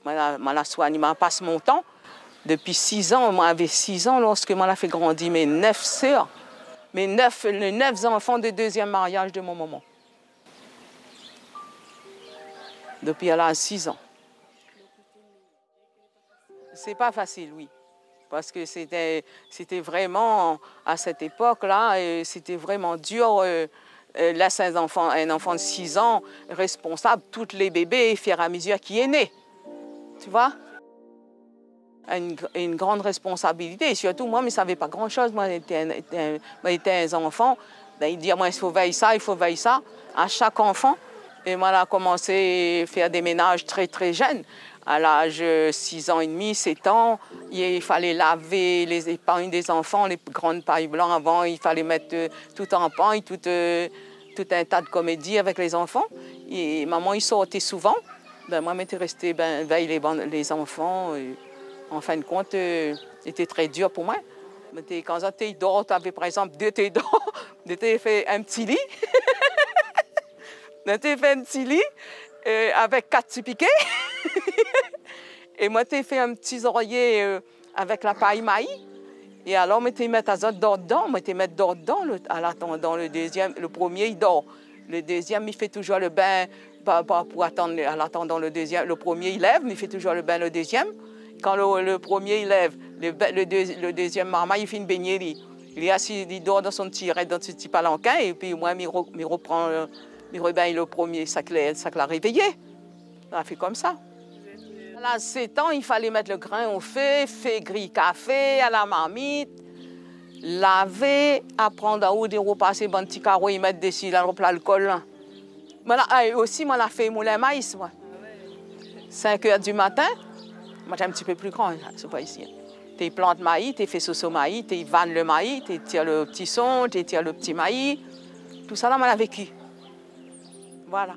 Je soigne, je passe mon temps. Depuis 6 ans, moi j'avais 6 ans lorsque je fait grandir mes 9 sœurs, les 9 enfants de deuxième mariage de mon maman. Depuis elle a 6 ans. C'est pas facile, oui. Parce que c'était vraiment, à cette époque-là, c'était vraiment dur. Laisser un enfant de 6 ans responsable, tous les bébés, faire à mesure qu'il est né. Tu vois? Une grande responsabilité. Et surtout, moi, je ne savais pas grand-chose. Moi, j'étais un enfant. Ben, il dit, moi, il faut veiller ça, il faut veiller ça, à chaque enfant. Et moi, j'ai commencé à faire des ménages très, très jeunes. À l'âge de 6 ans et demi, 7 ans, il fallait laver les épargnes des enfants, les grandes pailles blanches avant. Il fallait mettre tout en paille, tout un tas de comédies avec les enfants. Et maman, il sortait souvent. Ben, moi, j'étais restée veiller les enfants. Et, en fin de compte, c'était très dur pour moi. Quand tu dors, tu avais par exemple 2 dors, tu fait un petit lit. Tu fait un petit lit avec 4 petits piquets. Et moi, tu fait un petit oreiller avec la paille maïs. Et alors, je mettais à dehors dedans, je mettais dehors dedans, dans le deuxième. Le premier, il dort. Le deuxième, il fait toujours le bain pour attendre, en attendant le deuxième. Le premier, il lève, mais il fait toujours le bain le deuxième. Quand le premier, il lève, le deuxième maman, il fait une baignerie. Il est assis, il dort dans son petit palanquin, et puis moi, je reprends, je rebaille le premier, ça l'a réveillé. Ça a fait comme ça. À 7 ans, il fallait mettre le grain au feu, faire griller café à la marmite, laver, apprendre à où de repasser bon petit carreau, y mettre dessus l'alcool. Aussi, moi, j'ai fait moulin maïs. 5 heures du matin. Moi, j'ai un petit peu plus grand, c'est pas ici. Tu plantes maïs, tu fais sauce au maïs, tu vannes le maïs, tu tires le petit son, tu tires le petit maïs. Tout ça, là, on l'a vécu. Voilà.